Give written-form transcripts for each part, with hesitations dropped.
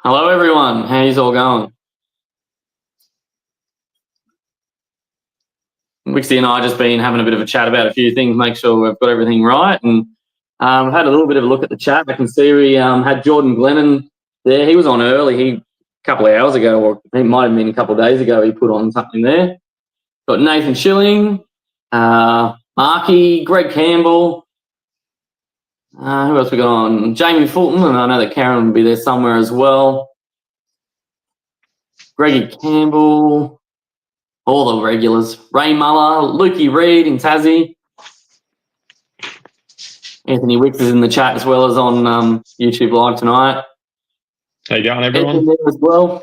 Hello, everyone. How's all going? Wixie and I just been having a bit of a chat about a few things, make sure we've got everything right. And I've had a little bit of a look at the chat. I can see we had Jordan Glennon there. He was on early. A couple of hours ago, or it might have been a couple of days ago, he put on something there. Got Nathan Schilling, Markey, Greg Campbell. Who else we got on? Jamie Fulton, and I know that Karen will be there somewhere as well. Greggy Campbell, all the regulars. Ray Muller, Lukey Reid in Tassie. Anthony Wicks is in the chat as well as on YouTube Live tonight. How you going, everyone? Anthony there as well.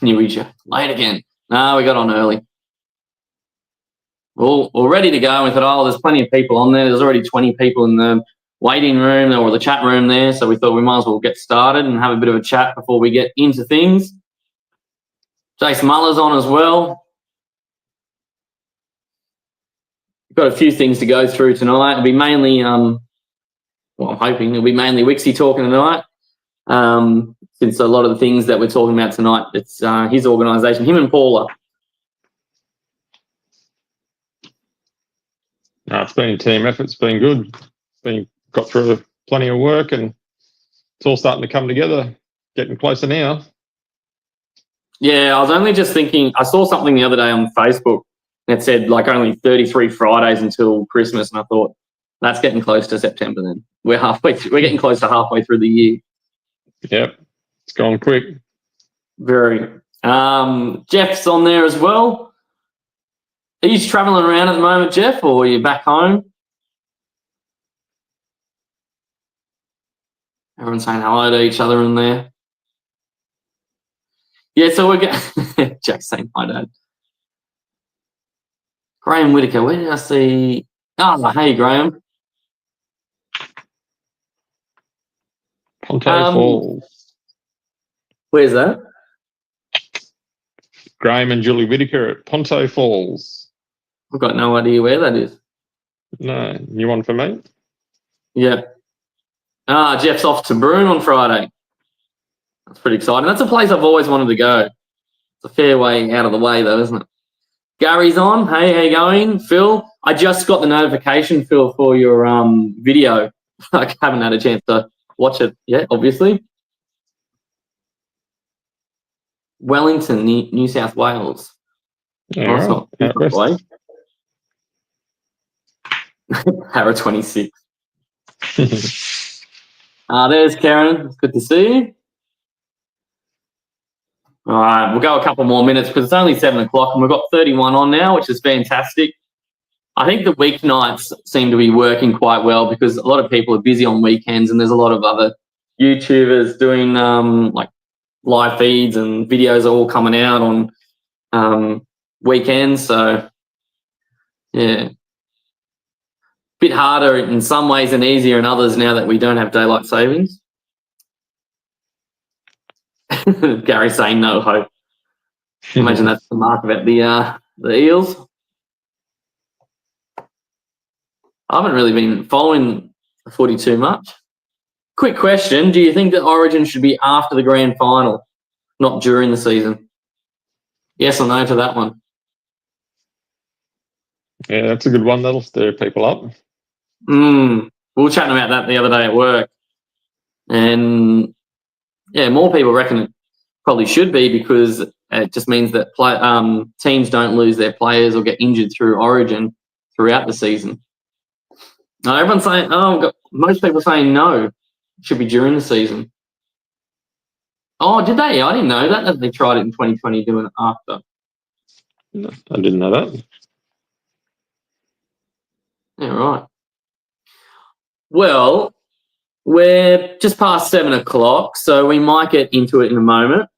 New issue. Late again. No, we got on early. We're ready to go. We thought, oh, there's plenty of people on there. There's already 20 people in the waiting room or the chat room there, so we thought we might as well get started and have a bit of a chat before we get into things. Jason Muller's on as well. We've got a few things to go through tonight. It'll be mainly, I'm hoping it'll be mainly Wixie talking tonight. Since a lot of the things that we're talking about tonight, it's his organisation, him and Paula. No, it's been a team effort. It's been good. Got through plenty of work, and it's all starting to come together. Getting closer now. Yeah, I was only just thinking. I saw something the other day on Facebook that said like only 33 Fridays until Christmas, and I thought that's getting close to September. Then we're getting close to halfway through the year. Yep, it's gone quick. Very. Jeff's on there as well. Are you travelling around at the moment, Jeff, or are you back home? Everyone's saying hello to each other in there. Yeah, so we're getting... Jack's saying hi, Dad. Graham Whitaker, where did I see... Oh, hey, Graham. Ponte Falls. Where's that? Graham and Julie Whitaker at Ponte Falls. I've got no idea where that is. No, new one for me? Yeah. Jeff's off to Broome on Friday. That's pretty exciting. That's a place I've always wanted to go. It's a fair way out of the way, though, isn't it? Gary's on. Hey, how you going? Phil, I just got the notification, Phil, for your video. I haven't had a chance to watch it yet, obviously. Wellington, New South Wales. Yeah, right. Para 26. There's Karen. It's good to see you. All right, we'll go a couple more minutes because it's only 7 o'clock and we've got 31 on now, which is fantastic. I think the weeknights seem to be working quite well because a lot of people are busy on weekends and there's a lot of other YouTubers doing like live feeds and videos are all coming out on weekends. So, yeah. Bit harder in some ways and easier in others now that we don't have daylight savings. Gary saying no hope. Imagine that's the mark about the Eels. I haven't really been following the footy too much. Quick question: do you think that Origin should be after the grand final, not during the season? Yes or no to that one? Yeah, that's a good one. That'll stir people up. We were chatting about that the other day at work, and yeah, more people reckon it probably should be because it just means that teams don't lose their players or get injured through Origin throughout the season. Now, everyone's saying, most people are saying no, it should be during the season. Oh, did they? I didn't know that they tried it in 2020 doing it after. No, I didn't know that. Yeah, right. Well, we're just past 7 o'clock, so we might get into it in a moment.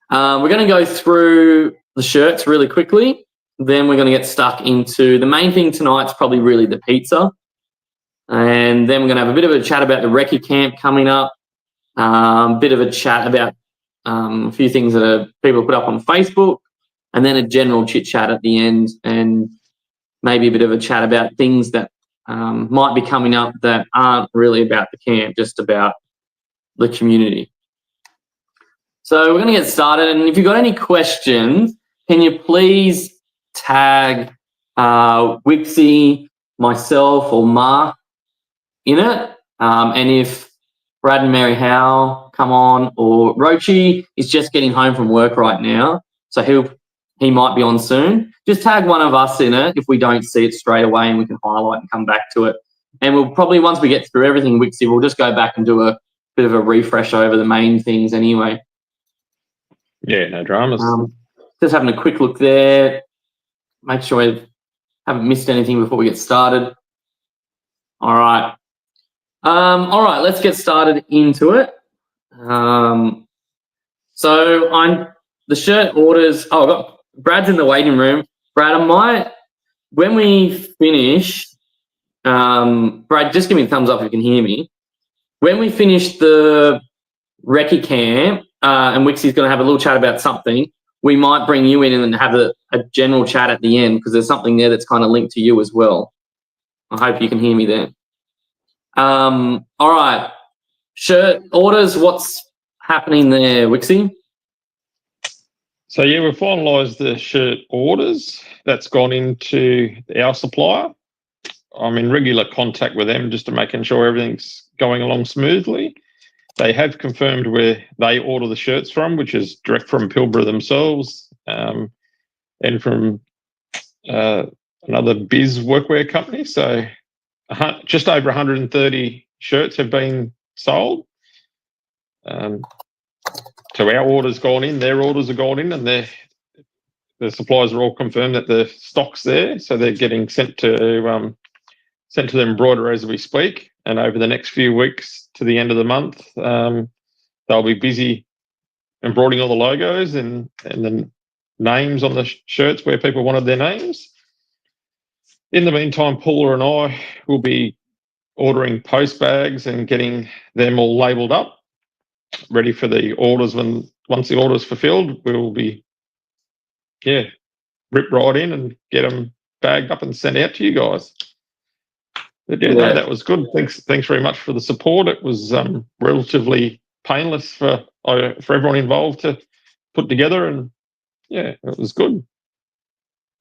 We're going to go through the shirts really quickly. Then we're going to get stuck into the main thing tonight's probably really the pizza. And then we're going to have a bit of a chat about the Reccy camp coming up, a bit of a chat about a few things that people put up on Facebook, and then a general chit-chat at the end, and maybe a bit of a chat about things that might be coming up that aren't really about the camp, just about the community. So we're going to get started, and if you've got any questions, can you please tag Wixie, myself, or Mark in it? And if Brad and Mary Howe come on, or Reccy is just getting home from work right now, so he might be on soon, just tag one of us in it if we don't see it straight away, and we can highlight and come back to it. And we'll probably, once we get through everything, Wixie, we'll just go back and do a bit of a refresh over the main things anyway. Yeah, no dramas. Just having a quick look there. Make sure we haven't missed anything before we get started. All right. Let's get started into it. So the shirt orders. Oh, I got Brad's in the waiting room. Brad, when we finish, Brad, just give me a thumbs up if you can hear me. When we finish the Reccy camp, and Wixie's going to have a little chat about something, we might bring you in and have a general chat at the end, because there's something there that's kind of linked to you as well. I hope you can hear me there. All right. Shirt orders, what's happening there, Wixie? So, yeah, we've finalised the shirt orders. That's gone into our supplier. I'm in regular contact with them just to making sure everything's going along smoothly. They have confirmed where they order the shirts from, which is direct from Pilbara themselves, and from another biz workwear company. So just over 130 shirts have been sold. So our orders gone in, their orders are gone in, and the suppliers are all confirmed that the stock's there. So they're getting sent to them embroider as we speak. And over the next few weeks to the end of the month, they'll be busy embroidering all the logos and the names on the shirts where people wanted their names. In the meantime, Paula and I will be ordering post bags and getting them all labelled up, ready for the orders. Once the order's fulfilled, we'll be, rip right in and get them bagged up and sent out to you guys. But no, that was good. Thanks very much for the support. It was relatively painless for everyone involved to put together, and it was good.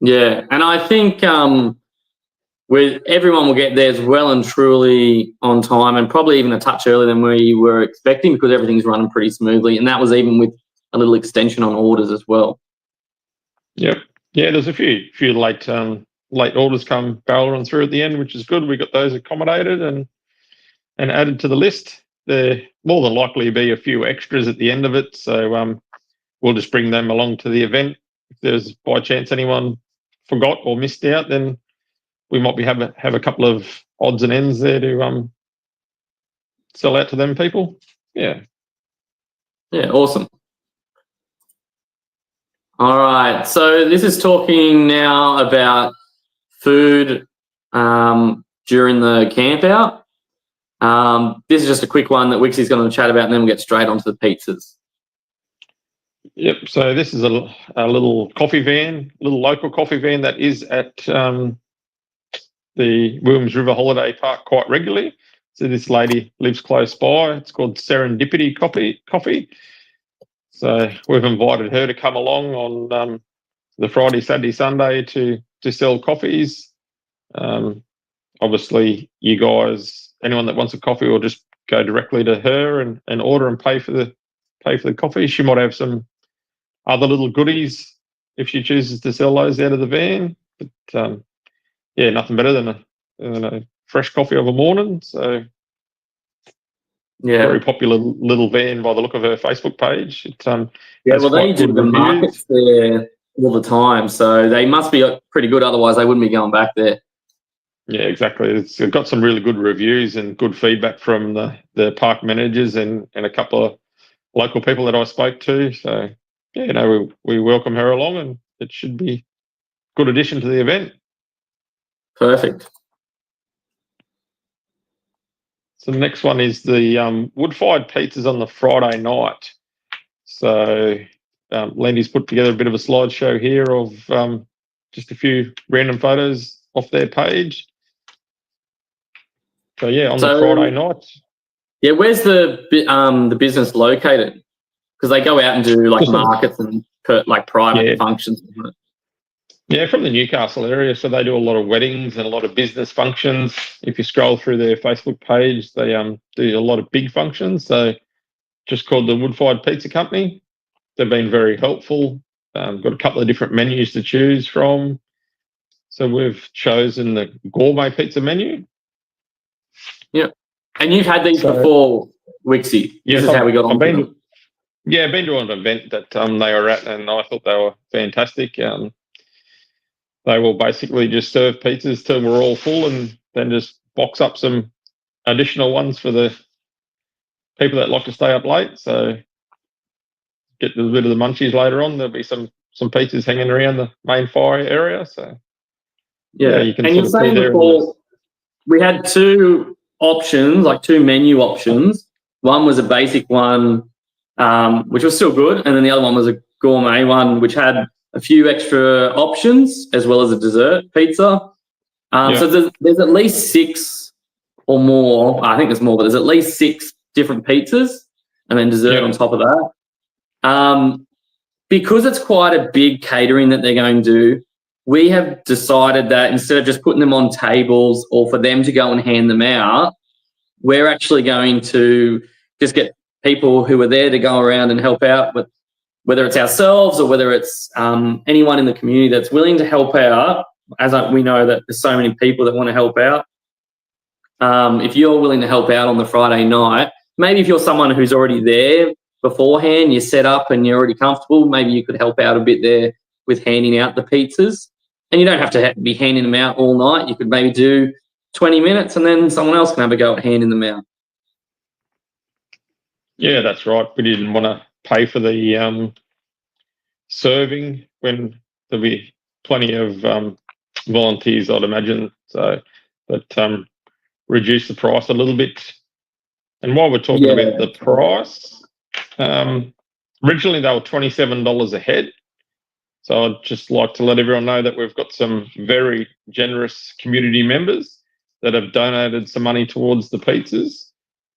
Yeah, and I think everyone will get theirs well and truly on time, and probably even a touch earlier than we were expecting, because everything's running pretty smoothly, and that was even with a little extension on orders as well. Yep. Yeah, there's a few late orders come barreling through at the end, which is good. We got those accommodated and added to the list. There more than likely be a few extras at the end of it, so we'll just bring them along to the event. If there's by chance anyone forgot or missed out, then we might be have a couple of odds and ends there to sell out to them people. Yeah, awesome. All right, so this is talking now about food during the camp out. This is just a quick one that Wixie's going to chat about, and then we'll get straight onto the pizzas. Yep, so this is a little coffee van, little local coffee van that is at the Williams River Holiday Park quite regularly. So this lady lives close by. It's called Serendipity Coffee. So we've invited her to come along on the Friday, Saturday, Sunday to sell coffees. Obviously, you guys, anyone that wants a coffee, will just go directly to her and order and pay for the coffee. She might have some other little goodies if she chooses to sell those out of the van. But nothing better than a fresh coffee of a morning. So very popular little van by the look of her Facebook page. They do the markets there all the time, so they must be pretty good. Otherwise, they wouldn't be going back there. Yeah, exactly. It's got some really good reviews and good feedback from the park managers and a couple of local people that I spoke to. So we welcome her along, and it should be a good addition to the event. Perfect. So the next one is the wood-fired pizzas on the Friday night. So Landy's put together a bit of a slideshow here of just a few random photos off their page. So yeah, on the So Friday night, yeah, where's the business located? Because they go out and do like just on, markets and like private yeah, functions. Isn't it? yeah, from the Newcastle area. So they do a lot of weddings and a lot of business functions. If you scroll through their Facebook page, they do a lot of big functions. So just called the Wood-Fired Pizza Company. They've been very helpful. Got a couple of different menus to choose from. So we've chosen the gourmet pizza menu. Yeah. And you've had these So before, Wixie. yes, This is how we got I've on to been them. I've been to an event that they were at, and I thought they were fantastic. They will basically just serve pizzas till we're all full, and then just box up some additional ones for the people that like to stay up late. So get a bit of the munchies later on. There'll be some pizzas hanging around the main fire area. So yeah, Yeah. you can And you're sort of see saying there in the before we had two options, like two menu options. One was a basic one, which was still good, and then the other one was a gourmet one, which had a few extra options as well as a dessert pizza. yeah, So there's at least six or more. I think there's more, but there's at least six different pizzas, and then dessert yeah, on top of that. Because it's quite a big catering that they're going to do, we have decided that instead of just putting them on tables or for them to go and hand them out, we're actually going to just get people who are there to go around and help out with, whether it's ourselves or whether it's anyone in the community that's willing to help out. We know that there's so many people that want to help out. If you're willing to help out on the Friday night, maybe if you're someone who's already there beforehand, you're set up and you're already comfortable, maybe you could help out a bit there with handing out the pizzas. And you don't have to be handing them out all night. You could maybe do 20 minutes and then someone else can have a go at handing them out. yeah. That's right. We didn't want to pay for the serving when there'll be plenty of volunteers, I'd imagine. So, but reduce the price a little bit. And while we're talking Yeah, about the price, originally they were $27 a head. So I'd just like to let everyone know that we've got some very generous community members that have donated some money towards the pizzas.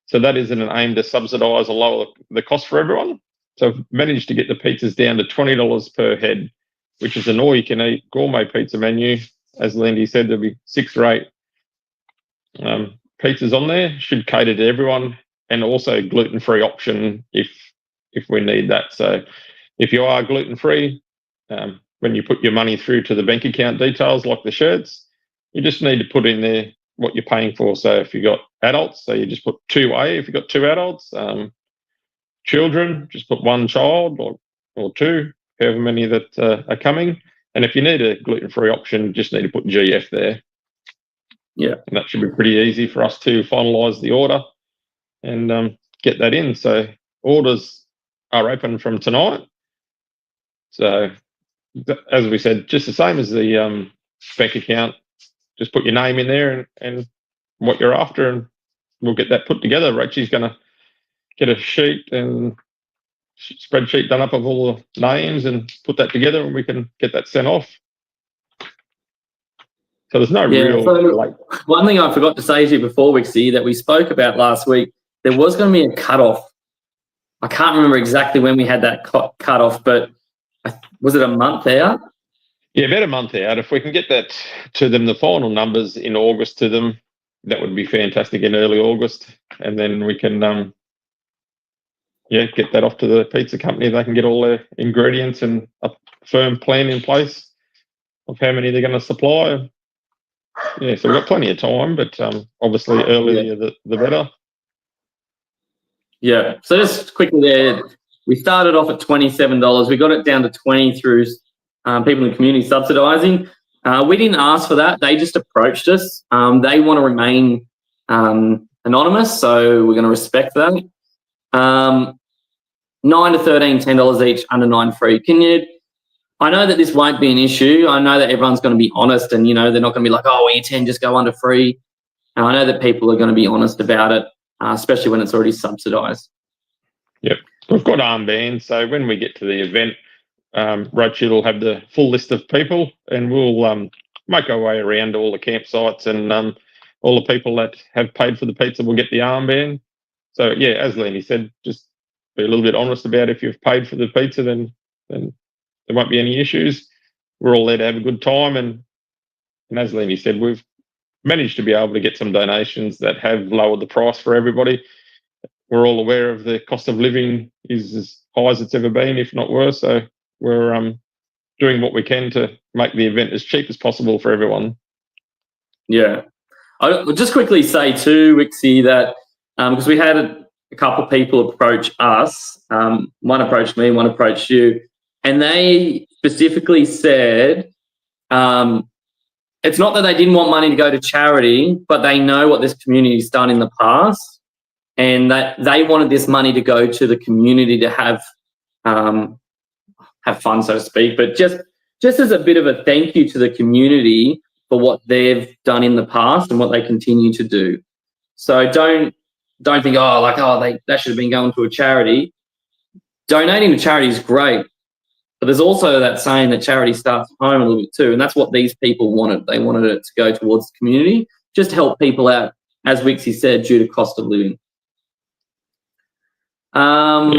So that is in an aim to subsidise or lower the cost for everyone. So I've managed to get the pizzas down to $20 per head, which is an all-you-can-eat gourmet pizza menu. As Lindy said, there'll be 6 or 8 pizzas on there. Should cater to everyone, and also gluten-free option if we need that. So if you are gluten-free, when you put your money through to the bank account details like the shirts, you just need to put in there what you're paying for. So if you've got adults, so you just put 2A if you've got 2 adults. Children, just put 1 child or 2, however many that are coming. And if you need a gluten-free option, you just need to put GF there. yeah, And that should be pretty easy for us to finalise the order and get that in. So orders are open from tonight. So as we said, just the same as the bank account, just put your name in there and what you're after, and we'll get that put together. Reccy's going to get a sheet and spreadsheet done up of all the names and put that together, and we can get that sent off. So there's no yeah. real So one thing I forgot to say to you before, Wixie, that we spoke about last week, there was going to be a cut-off. I can't remember exactly when we had that cut-off, but was it a month out? Yeah, about a month out. If we can get that to them, the final numbers in August to them, that would be fantastic in early August. And then we can, get that off to the pizza company. They can get all their ingredients and a firm plan in place of how many they're going to supply. Yeah, so we've got plenty of time, but obviously earlier the better. Yeah. So just quickly there, we started off at $27. We got it down to 20 through people in the community subsidising. We didn't ask for that. They just approached us. They want to remain anonymous, so we're going to respect that. 9 to 13, $10 each, under 9 free. I know that this won't be an issue. I know that everyone's going to be honest and, they're not going to be like, oh, you 10, just go under free. And I know that people are going to be honest about it, especially when it's already subsidised. Yep. We've got armbands, so when we get to the event, Reccy will have the full list of people, and we'll make our way around all the campsites and all the people that have paid for the pizza will get the armband. So yeah, as Lenny said, just be a little bit honest about if you've paid for the pizza, then there won't be any issues. We're all there to have a good time, and as Lenny said, we've managed to be able to get some donations that have lowered the price for everybody. We're all aware of the cost of living is as high as it's ever been, if not worse. So we're doing what we can to make the event as cheap as possible for everyone. Yeah. I'll just quickly say too, Reccy, that because we had a couple of people approach us, one approached me, one approached you, and they specifically said it's not that they didn't want money to go to charity, but they know what this community's done in the past, and that they wanted this money to go to the community to have fun, so to speak, but just as a bit of a thank you to the community for what they've done in the past and what they continue to do. So don't think, that should have been going to a charity. Donating to charity is great, but there's also that saying that charity starts at home a little bit too, and that's what these people wanted. They wanted it to go towards the community, just to help people out, as Wixie said, due to cost of living. Now,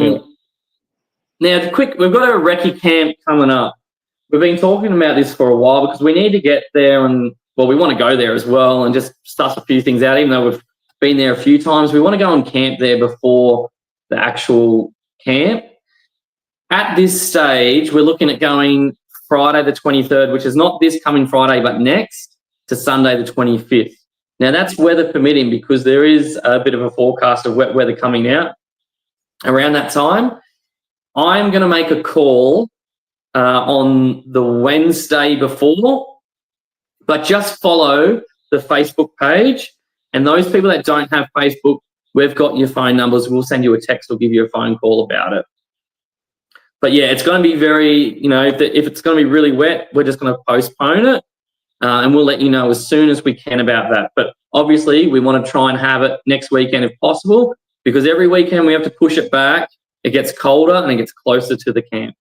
we've got a recce camp coming up. We've been talking about this for a while because we need to get there and, well, we want to go there as well and just suss a few things out, even though we've been there a few times. We want to go and camp there before the actual camp. At this stage, we're looking at going Friday the 23rd, which is not this coming Friday, but next, to Sunday the 25th. Now, that's weather permitting because there is a bit of a forecast of wet weather coming out around that time. I'm going to make a call on the Wednesday before, but just follow the Facebook page. And those people that don't have Facebook, we've got your phone numbers. We'll send you a text or give you a phone call about it. But yeah, it's going to be very, if it's going to be really wet, we're just going to postpone it. And we'll let you know as soon as we can about that. But obviously, we want to try and have it next weekend if possible, because every weekend we have to push it back. It gets colder and it gets closer to the camp.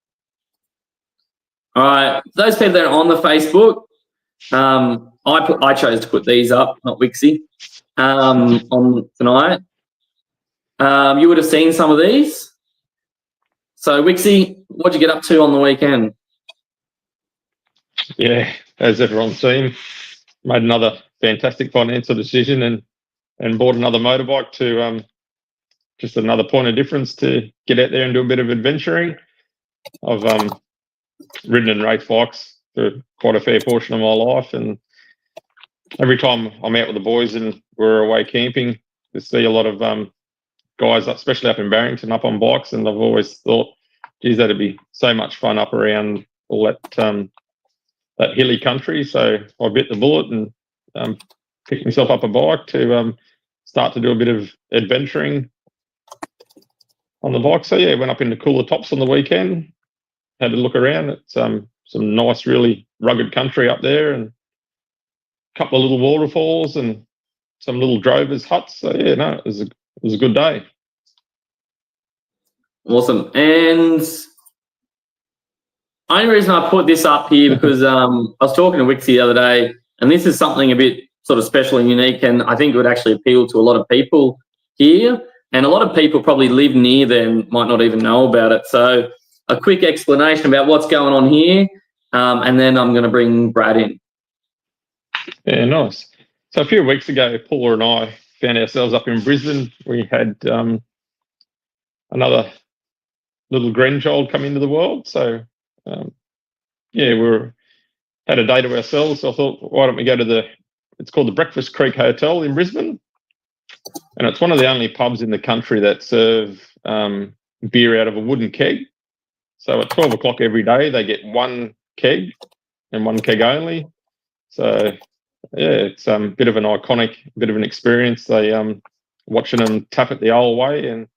All right, those people that are on the Facebook, I chose to put these up, not Wixie, on tonight. You would have seen some of these. So, Wixie, what'd you get up to on the weekend? Yeah, as everyone's seen, made another fantastic financial decision and bought another motorbike to just another point of difference to get out there and do a bit of adventuring. I've ridden and raced bikes for quite a fair portion of my life, and every time I'm out with the boys and we're away camping, you see a lot of guys, especially up in Barrington, up on bikes, and I've always thought, geez, that'd be so much fun up around all that hilly country. So I bit the bullet and picked myself up a bike to start to do a bit of adventuring on the bike. So yeah, went up into Cooler Tops on the weekend, had a look around. It's some nice, really rugged country up there, and a couple of little waterfalls and some little drovers' huts. So yeah, no, it was a good day. Awesome. And only reason I put this up here because I was talking to Wixie the other day, and this is something a bit sort of special and unique, and I think it would actually appeal to a lot of people here. And a lot of people probably live near them, might not even know about it. So a quick explanation about what's going on here, and then I'm going to bring Brad in. Yeah, nice. So a few weeks ago, Paula and I found ourselves up in Brisbane. We had another little grandchild come into the world. So, we had a day to ourselves. So I thought, why don't we go to it's called the Breakfast Creek Hotel in Brisbane. And it's one of the only pubs in the country that serve beer out of a wooden keg. So at 12 o'clock every day, they get one keg and one keg only. So, yeah, it's a bit of an iconic, bit of an experience. They watching them tap it the old way, and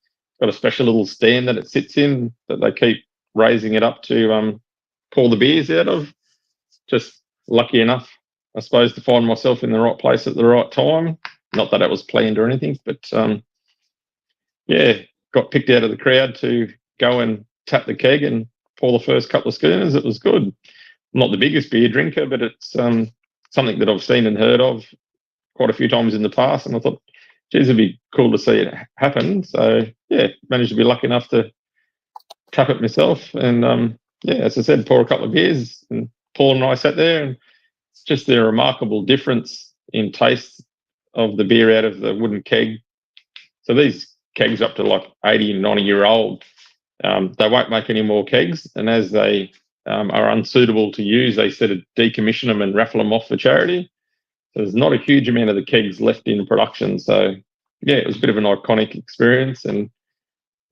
got a special little stand that it sits in that they keep raising it up to pour the beers out of. Just lucky enough, I suppose, to find myself in the right place at the right time. Not that it was planned or anything, but got picked out of the crowd to go and tap the keg and pour the first couple of schooners. It was good. I'm not the biggest beer drinker, but it's something that I've seen and heard of quite a few times in the past, and I thought, geez, it'd be cool to see it happen. So yeah, managed to be lucky enough to tap it myself, and yeah, as I said, pour a couple of beers, and Paul and I sat there, and it's just the remarkable difference in taste of the beer out of the wooden keg. So these kegs up to like 80, 90-year old, they won't make any more kegs, and as they are unsuitable to use, they sort of decommission them and raffle them off for charity. So there's not a huge amount of the kegs left in production. So yeah, it was a bit of an iconic experience, and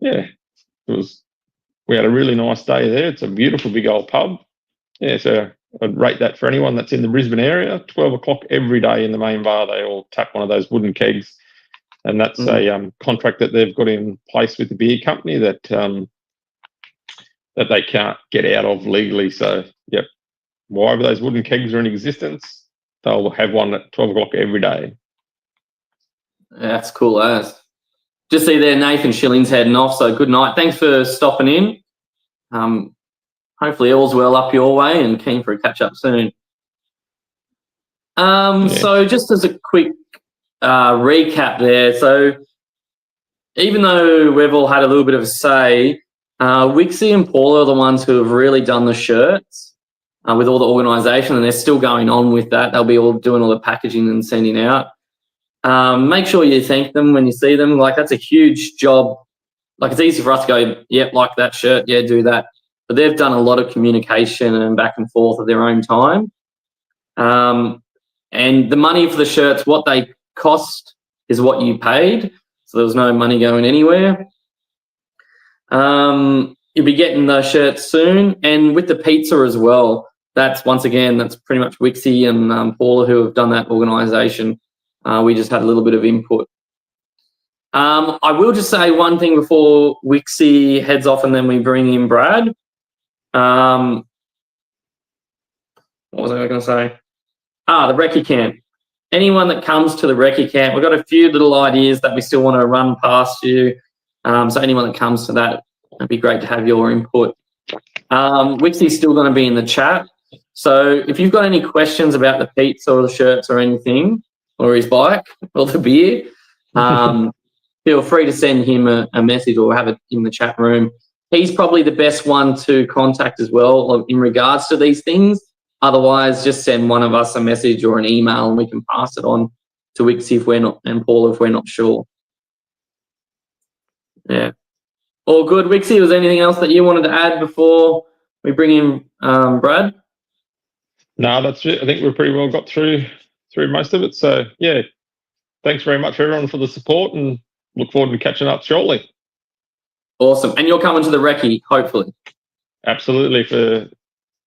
yeah, we had a really nice day there. It's a beautiful big old pub. Yeah, so I'd rate that for anyone that's in the Brisbane area. 12 o'clock every day in the main bar, they all tap one of those wooden kegs, and that's a contract that they've got in place with the beer company that that they can't get out of legally. So yep, wherever those wooden kegs are in existence, they'll have one at 12 o'clock every day. Yeah, that's cool as. Just see there, Nathan Schilling's heading off, so good night. Thanks for stopping in. Hopefully all's well up your way, and keen for a catch-up soon. So just as a quick recap there, so even though we've all had a little bit of a say, Reccy and Paul are the ones who have really done the shirts with all the organisation, and they're still going on with that. They'll be all doing all the packaging and sending out. Make sure you thank them when you see them. Like, that's a huge job. Like, it's easy for us to go, yep, like that shirt, yeah, do that. But they've done a lot of communication and back and forth at their own time. And the money for the shirts, what they cost is what you paid. So there was no money going anywhere. You'll be getting the shirts soon. And with the pizza as well, that's, once again, that's pretty much Reccy and Paula who have done that organisation. We just had a little bit of input. I will just say one thing before Reccy heads off and then we bring in Brad. What was I going to say? The Reccy camp. Anyone that comes to the Reccy camp, we've got a few little ideas that we still want to run past you. So anyone that comes to that, it'd be great to have your input. Reccy's still going to be in the chat. So if you've got any questions about the pizza or the shirts or anything, or his bike or the beer, feel free to send him a message or have it in the chat room. He's probably the best one to contact as well in regards to these things. Otherwise, just send one of us a message or an email and we can pass it on to Reccy if we're not, and Paul if we're not sure. Yeah. All good. Reccy, was there anything else that you wanted to add before we bring in Brad? No, that's it. I think we've pretty well got through most of it. So yeah, thanks very much everyone for the support, and look forward to catching up shortly. Awesome. And you're coming to the Reccy, hopefully. Absolutely.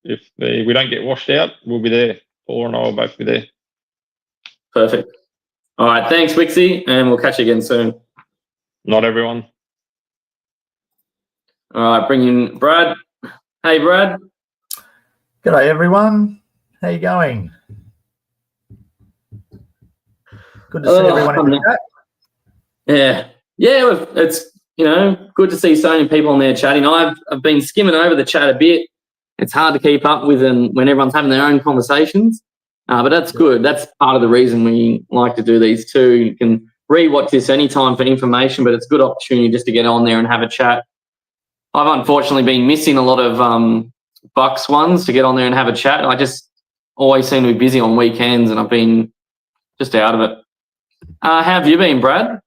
If we don't get washed out, we'll be there. Paul and I will both be there. Perfect. All right. Thanks, Reccy, and we'll catch you again soon. Not everyone. All right. Bring in Brad. Hey, Brad. G'day, everyone. How you going? Good to see everyone in the chat. Yeah, it's good to see so many people on there chatting. I've been skimming over the chat a bit. It's hard to keep up with them when everyone's having their own conversations, but that's good. That's part of the reason we like to do these too. You can re-watch this anytime for information, but it's a good opportunity just to get on there and have a chat. I've unfortunately been missing a lot of Bucks ones to get on there and have a chat. I just always seem to be busy on weekends and I've been just out of it. How have you been, Brad?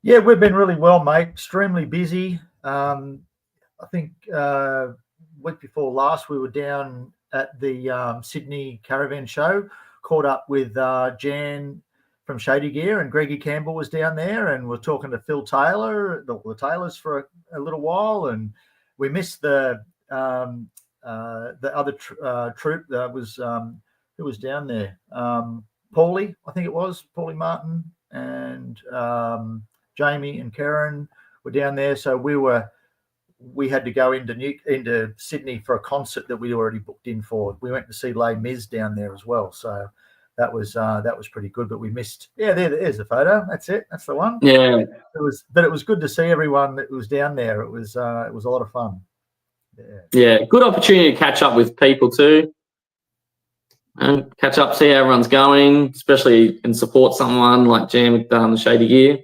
Yeah, we've been really well, mate. Extremely busy. I think week before last we were down at the Sydney Caravan Show, caught up with Jan from Shady Gear, and Greggy Campbell was down there, and we're talking to Phil Taylor, the Taylors, for a little while, and we missed the other troop that was who was down there. Paulie, I think it was Paulie Martin, and Jamie and Karen were down there. So we had to go into Sydney for a concert that we already booked in for. We went to see Les Mis down there as well. So that was pretty good. But we missed. Yeah, there's the photo. That's it. That's the one. Yeah. It was good to see everyone that was down there. It was a lot of fun. Yeah. Good opportunity to catch up with people too. and catch up, see how everyone's going, especially and support someone like Jam with the Shady Gear.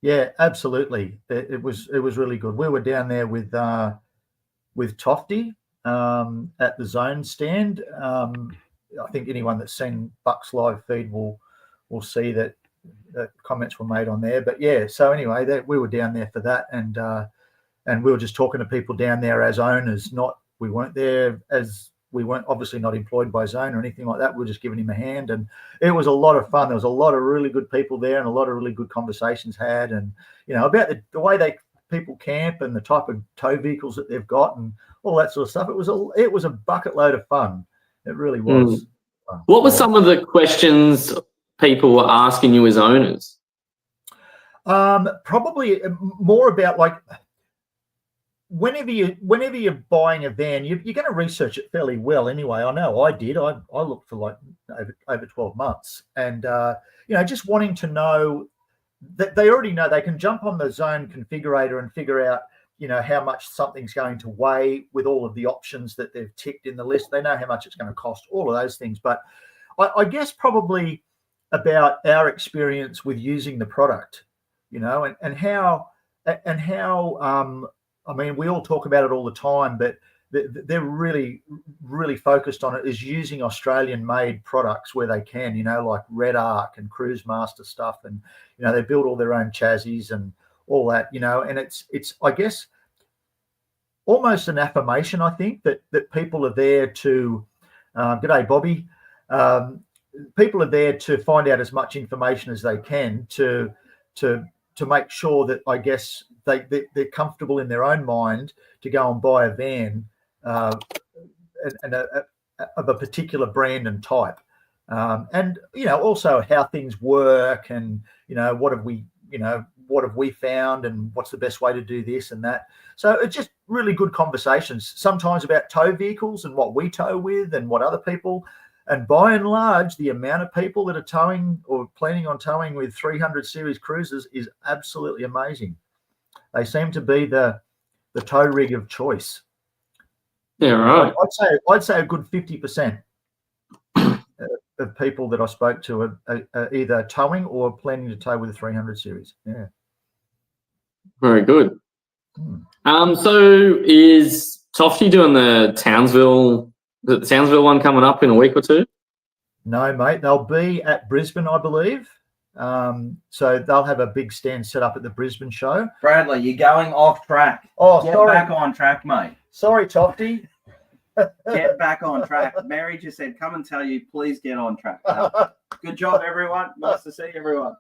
Yeah, absolutely. It was really good. We were down there with Tofty at the Zone stand. I think anyone that's seen Buck's live feed will see that comments were made on there. But yeah, so anyway, we were down there for that, and we were just talking to people down there as owners. We weren't there as, we weren't obviously not employed by Zone or anything like that. We were just giving him a hand, and it was a lot of fun. There was a lot of really good people there, and a lot of really good conversations had, and about the way people camp and the type of tow vehicles that they've got and all that sort of stuff. It was a bucket load of fun. It really was. What were some of the questions people were asking you as owners? Probably more about like, whenever you're buying a van, you're going to research it fairly well anyway. I know I did. I looked for like over 12 months, and just wanting to know that they already know they can jump on the Zone configurator and figure out how much something's going to weigh with all of the options that they've ticked in the list. They know how much it's going to cost, all of those things. But I guess probably about our experience with using the product, and how I mean, we all talk about it all the time, but they're really, really focused on it, is using Australian-made products where they can, like Red Arc and Cruise Master stuff, and they build all their own chassis and all that, and it's I guess almost an affirmation, I think, that people are there to, g'day Bobby, people are there to find out as much information as they can to make sure that, I guess, they're comfortable in their own mind to go and buy a van of a particular brand and type, and also how things work, and what have we found, and what's the best way to do this and that. So it's just really good conversations, sometimes about tow vehicles and what we tow with and what other people. And by and large, the amount of people that are towing or planning on towing with 300 series cruisers is absolutely amazing. They seem to be the tow rig of choice. Yeah, right. I'd say a good 50% of people that I spoke to are either towing or planning to tow with a 300 series. Yeah. Very good. So is Tofty doing the Townsville one coming up in a week or two? No, mate. They'll be at Brisbane, I believe. So they'll have a big stand set up at the Brisbane show. Bradley, you're going off track. Oh, Get sorry. back on track, mate. Sorry, Tofty. Get back on track. Mary just said, come and tell you, please get on track. Good job, everyone. Nice to see everyone.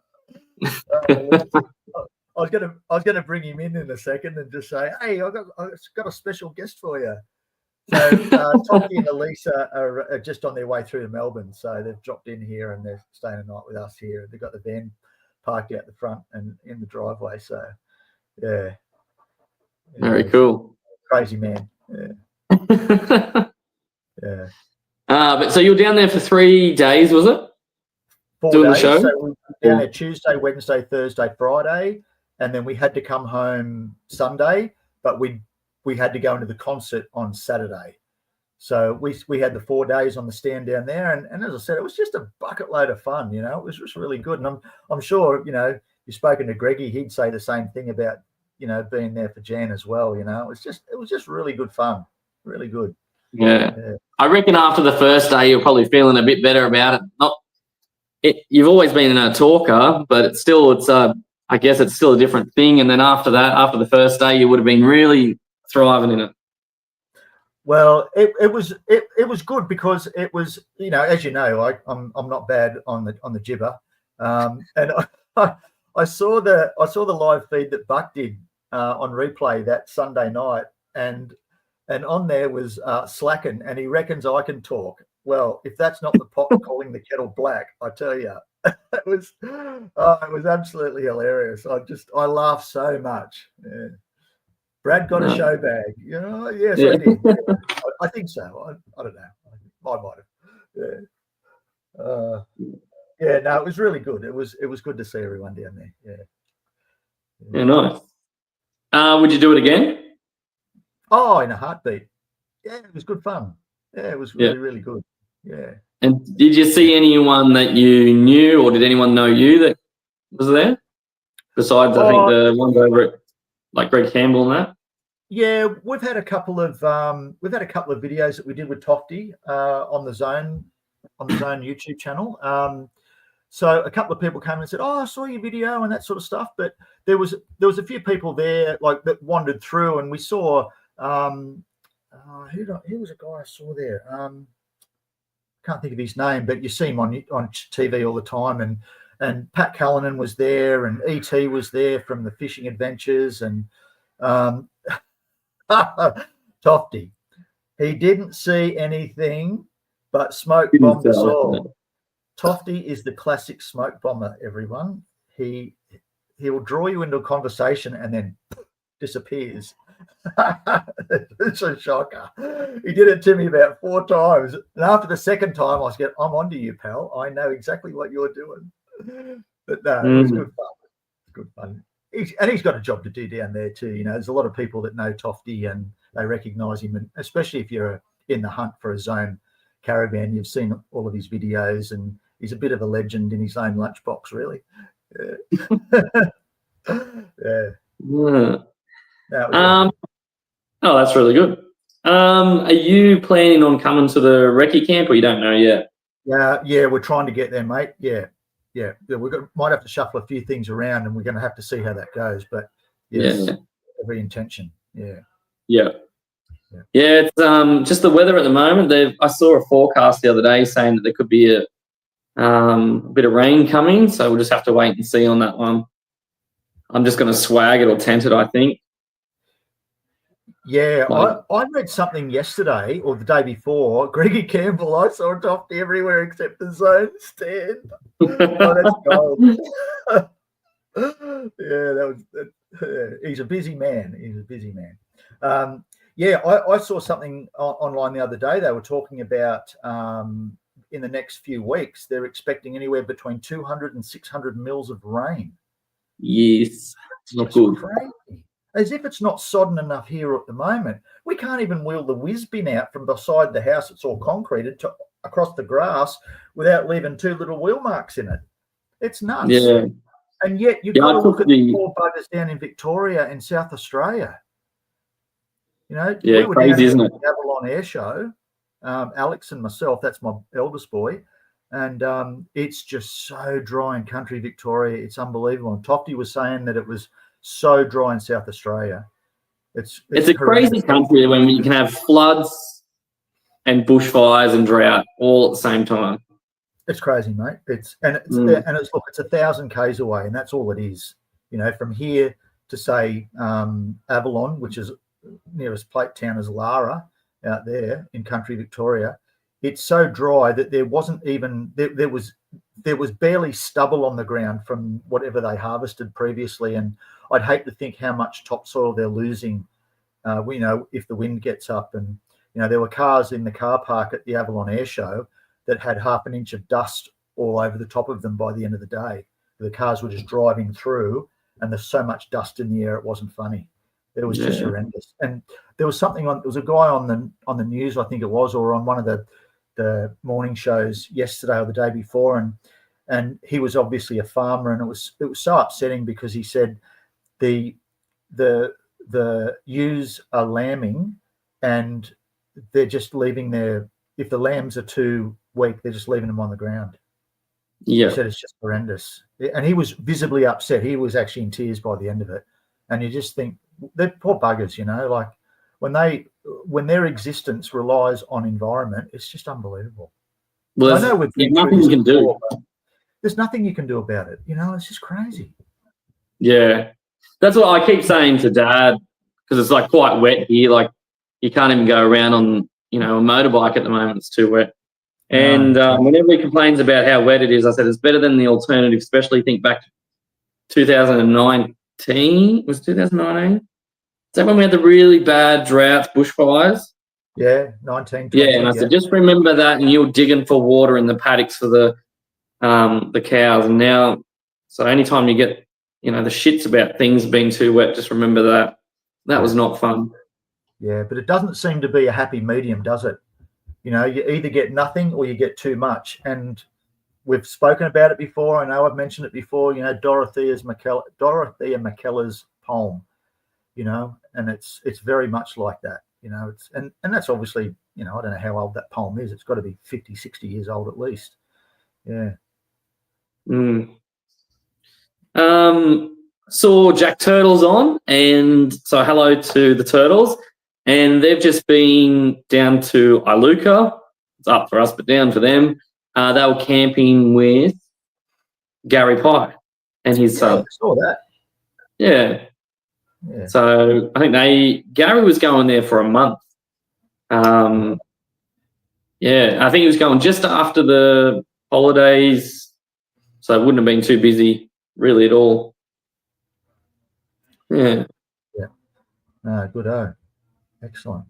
I was gonna bring him in a second and just say, hey, I've got a special guest for you. So Tofty and Elisa are just on their way through to Melbourne, so they've dropped in here and they're staying a night with us here. They've got the van parked out the front and in the driveway. So yeah, very cool. Crazy man. Yeah. Yeah. But so you were down there for 3 days, was it? 4 Doing days. the show? So we were down there Tuesday, Wednesday, Thursday, Friday, and then we had to come home Sunday, but we had to go into the concert on Saturday. So we had the 4 days on the stand down there, and as I said, it was just a bucket load of fun. It was just really good, and I'm sure you've spoken to Greggy, he'd say the same thing about being there for Jan as well. It was just really good fun, really good. Yeah. I reckon after the first day you're probably feeling a bit better about it. You've always been a talker, but I guess it's still a different thing. And then after that, after the first day, you would have been really thriving in it. Well, it was good because it was, as you know, I'm not bad on the jibber, and I saw the live feed that Buck did on replay that Sunday night, and on there was Slacken, and he reckons I can talk. Well, if that's not the pot calling the kettle black, I tell you, it was absolutely hilarious. I laughed so much. Yeah. Brad got a show bag. Yes, I did. Yeah, I think so. I don't know. I might have. Yeah. No, it was really good. It was good to see everyone down there. Yeah, nice. Would you do it again? Oh, in a heartbeat. Yeah, it was good fun. Yeah, it was really, really good. Yeah. And did you see anyone that you knew, or did anyone know you that was there? Besides, I think the ones over at like Greg Campbell and that. Yeah, we've had a couple of videos that we did with Tofty on the Zone YouTube channel. So a couple of people came and said, "Oh, I saw your video," and that sort of stuff. But there was a few people there like that wandered through, and we saw who was a guy I saw there. Can't think of his name, but you see him on TV all the time. And Pat Callanan was there, and ET was there from the Fishing Adventures, and Tofty. He didn't see anything but smoke bombed us all. Tofty is the classic smoke bomber, everyone. He will draw you into a conversation and then disappears. It's a shocker. He did it to me about 4 times. And after the second time, I said, "I'm onto you, pal. I know exactly what you're doing." But no, it was good fun. It's good fun. He's got a job to do down there too. You know, there's a lot of people that know Tofty and they recognise him, and especially if you're in the hunt for a Zone caravan, you've seen all of his videos, and he's a bit of a legend in his own lunchbox, really. Yeah. Oh, that's really good. Are you planning on coming to the recce camp, or you don't know yet? Yeah, we're trying to get there, mate. Yeah. Might have to shuffle a few things around, and we're going to have to see how that goes. But yes, every intention. Yeah. It's just the weather at the moment. I saw a forecast the other day saying that there could be a bit of rain coming, so we'll just have to wait and see on that one. I'm just going to swag it or tent it, I think. Yeah, I read something yesterday or the day before. Greggy Campbell, I saw Tofty everywhere except the Zone stand. Oh, that's gold. He's a busy man. I saw something online the other day. They were talking about in the next few weeks, they're expecting anywhere between 200 and 600 mils of rain. Yes, it's not good. Crazy. As if it's not sodden enough here at the moment. We can't even wheel the whiz bin out from beside the house. It's all concreted to across the grass without leaving 2 little wheel marks in it. It's nuts. Yeah. And yet you've got to look at the poor buggers down in Victoria and South Australia. You know, we were crazy, isn't it? The Avalon Air Show, Alex and myself, that's my eldest boy. And it's just so dry in country Victoria. It's unbelievable. And Tofty was saying that it was so dry in South Australia. It's a crazy country when you can have floods and bushfires and drought all at the same time. It's crazy, mate. It's 1,000 k's away, and that's all it is. You know, from here to say Avalon, which is nearest plate town is Lara, out there in country Victoria. It's so dry that there wasn't even there was barely stubble on the ground from whatever they harvested previously, and I'd hate to think how much topsoil they're losing. If the wind gets up, and there were cars in the car park at the Avalon Air Show that had half an inch of dust all over the top of them by the end of the day. The cars were just driving through, and there's so much dust in the air it wasn't funny. It was just horrendous. And there was something there was a guy on the news, I think it was, or on one of the morning shows yesterday or the day before, and he was obviously a farmer, and it was so upsetting because he said the ewes are lambing, and they're just leaving if the lambs are too weak, they're just leaving them on the ground. He said it's just horrendous, and he was visibly upset. He was actually in tears by the end of it, and you just think they're poor buggers, like when their existence relies on environment, it's just unbelievable. Well, I know there's nothing you can do. There's nothing you can do about it. It's just crazy. Yeah, that's what I keep saying to Dad, because it's like quite wet here. Like you can't even go around on a motorbike at the moment. It's too wet. And whenever he complains about how wet it is, I said it's better than the alternative. Especially think back to 2019. Was it 2019? Is that when we had the really bad droughts, bushfires? Yeah, 19. Yeah, and I said just remember that, and you're digging for water in the paddocks for the cows. And now, so anytime you get the shits about things being too wet, just remember that. That was not fun. Yeah, but it doesn't seem to be a happy medium, does it? You know, you either get nothing or you get too much. And we've spoken about it before. I know I've mentioned it before. You know, Dorothea McKellar's poem. You know, and it's very much like that. You know, it's and that's obviously, you know, I don't know how old that poem is. It's got to be 50, 60 years old at least. Yeah. Saw Jack Turtles on, and so hello to the Turtles, and they've just been down to Iluka. It's up for us, but down for them. They were camping with Gary Pye and his son. I saw that. Yeah. So I think Gary was going there for a month. Yeah, I think he was going just after the holidays, so it wouldn't have been too busy really at all. Yeah. Good. Excellent.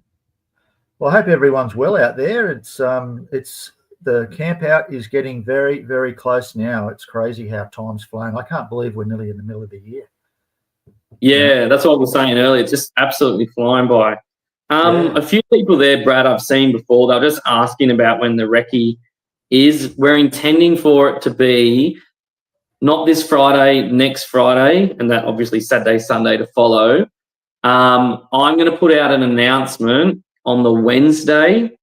Well, I hope everyone's well out there. It's the camp out is getting very, very close now. It's crazy how time's flown. I can't believe we're nearly in the middle of the year. Yeah, that's what I was saying earlier. It's just absolutely flying by. A few people there, Brad, I've seen before. They're just asking about when the recce is. We're intending for it to be not this Friday, next Friday, and that obviously Saturday, Sunday to follow. I'm going to put out an announcement on the Wednesday.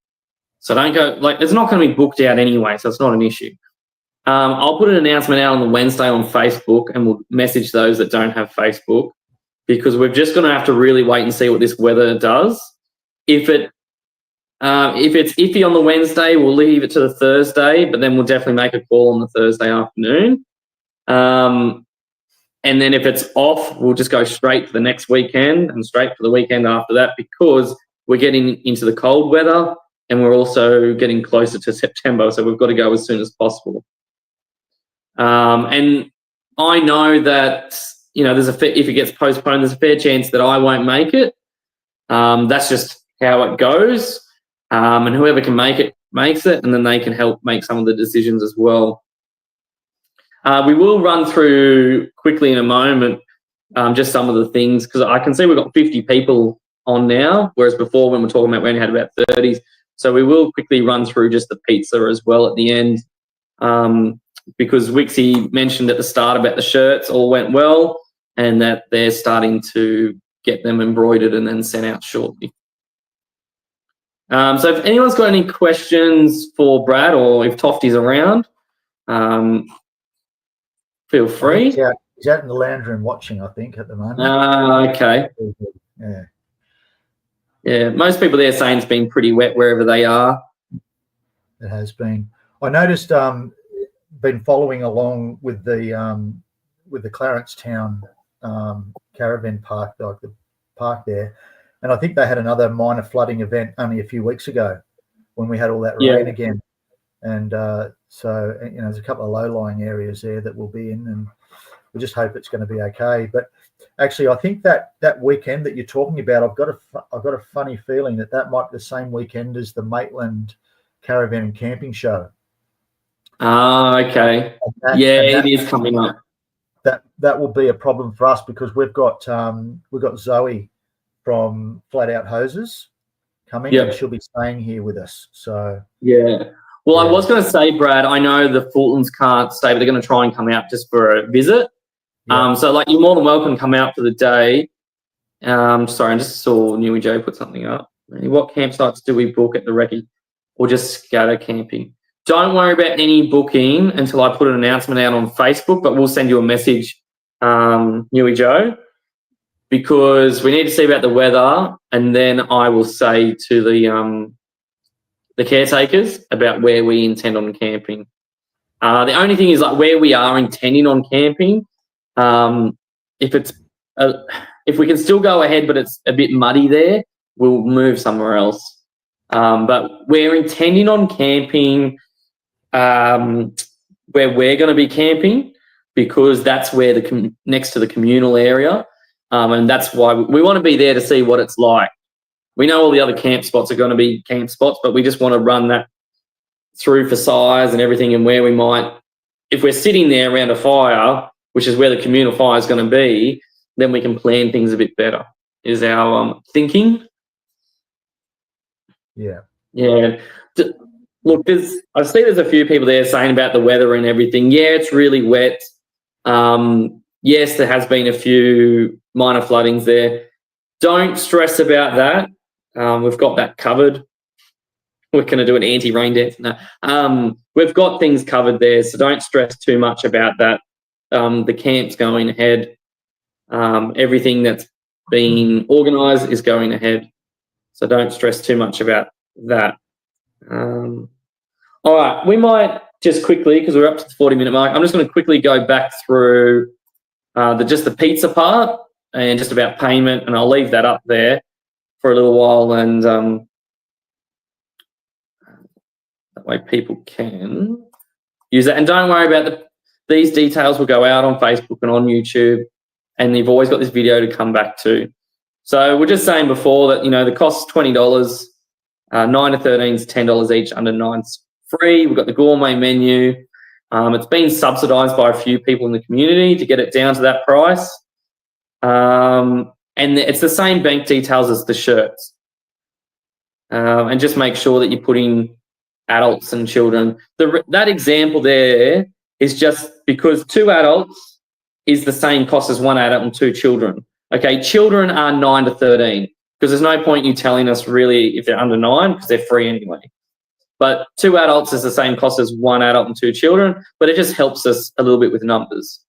So don't go, like, it's not going to be booked out anyway, so it's not an issue. I'll put an announcement out on the Wednesday on Facebook, and we'll message those that don't have Facebook, because we're just going to have to really wait and see what this weather does. If it's iffy on the Wednesday, we'll leave it to the Thursday, but then we'll definitely make a call on the Thursday afternoon. And then if it's off, we'll just go straight to the next weekend and straight for the weekend after that, because we're getting into the cold weather and we're also getting closer to September, so we've got to go as soon as possible. And I know that, you know, if it gets postponed, there's a fair chance that I won't make it. That's just how it goes. And whoever can make it, makes it, and then they can help make some of the decisions as well. We will run through quickly in a moment just some of the things, because I can see we've got 50 people on now, whereas before when we're talking about, we only had about 30. So we will quickly run through just the pizza as well at the end, because Reccy mentioned at the start about the shirts all went well and that they're starting to get them embroidered and then sent out shortly. So if anyone's got any questions for Brad, or if Tofty's around, feel free. He's out in the lounge room watching, I think, at the moment. Okay. Yeah. Yeah, most people there saying it's been pretty wet wherever they are. It has been. I noticed, been following along with the Clarence Town caravan park, like the park there, and I think they had another minor flooding event only a few weeks ago when we had all that rain again. And so, you know, there's a couple of low-lying areas there that we'll be in, and we just hope it's going to be okay. But actually, I think that weekend that you're talking about, I've got a funny feeling that might be the same weekend as the Maitland Caravan and Camping Show. Okay. It is coming up. That will be a problem for us, because we've got Zoe from Flat Out Hoses coming, and she'll be staying here with us. So I was going to say, Brad, I know the Fultons can't stay, but they're going to try and come out just for a visit. So like, you're more than welcome to come out for the day. Sorry, I just saw Newy Joe put something up. What campsites do we book at the recce, or just scatter camping? Don't worry about any booking until I put an announcement out on Facebook, but we'll send you a message, Newy Joe, because we need to see about the weather, and then I will say to the caretakers about where we intend on camping. The only thing is, like, where we are intending on camping, if we can still go ahead but it's a bit muddy there, we'll move somewhere else. But we're intending on camping where we're going to be camping, because that's where next to the communal area, and that's why we want to be there to see what it's like. We know all the other camp spots are going to be camp spots, but we just want to run that through for size and everything, and where we might, if we're sitting there around a fire, which is where the communal fire is going to be, then we can plan things a bit better, is our thinking. Yeah. Yeah. Look, I see there's a few people there saying about the weather and everything. Yeah, it's really wet. Yes, there has been a few minor floodings there. Don't stress about that. We've got that covered. We're going to do an anti-rain dance. No. We've got things covered there, so don't stress too much about that. The camp's going ahead. Everything that's been organised is going ahead, so don't stress too much about that. All right, we might just quickly, because we're up to the 40-minute mark, I'm just going to quickly go back through just the pizza part and just about payment, and I'll leave that up there for a little while, and that way people can use that. And don't worry about these details will go out on Facebook and on YouTube, and you've always got this video to come back to. So we're just saying before that, the cost's $20, 9 to 13 is $10 each, under 9's free. We've got the gourmet menu. It's been subsidised by a few people in the community to get it down to that price. And it's the same bank details as the shirts. And just make sure that you put in adults and children. That example there is just because 2 adults is the same cost as 1 adult and 2 children. Okay, children are 9 to 13 because there's no point you telling us really if they're under 9 because they're free anyway. But 2 adults is the same cost as 1 adult and 2 children, but it just helps us a little bit with numbers.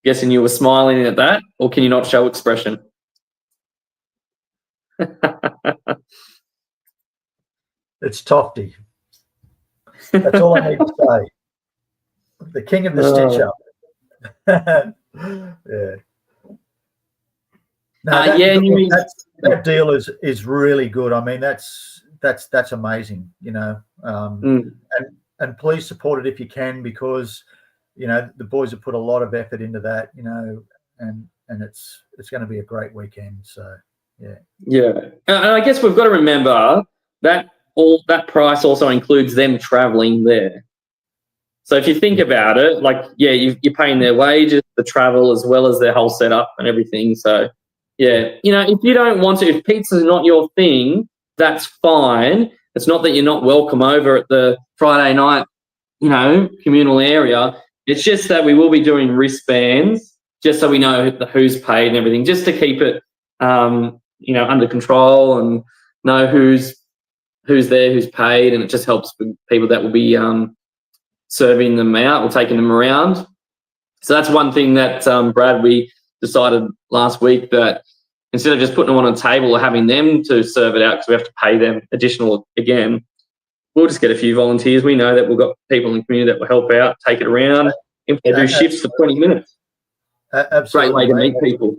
Guessing you were smiling at that, or can you not show expression? It's Tofty. That's all I need to say. The king of the stitch up. Yeah. No, that deal is really good. I mean, that's amazing. And please support it if you can, because the boys have put a lot of effort into that. And it's going to be a great weekend. So yeah. And I guess we've got to remember that that price also includes them traveling there. So if you think about it, you're paying their wages, the travel, as well as their whole setup and everything. So, if you don't want to, if pizza's not your thing, that's fine. It's not that you're not welcome over at the Friday night, communal area. It's just that we will be doing wristbands just so we know who's paid and everything, just to keep it, under control and know who's there, who's paid, and it just helps with people that will be serving them out or taking them around. So that's one thing that Brad, we decided last week, that instead of just putting them on a table or having them to serve it out because we have to pay them additional again, we'll just get a few volunteers. We know that we've got people in the community that will help out, take it around, if they do shifts for 20 minutes. Absolutely. Great way to meet people.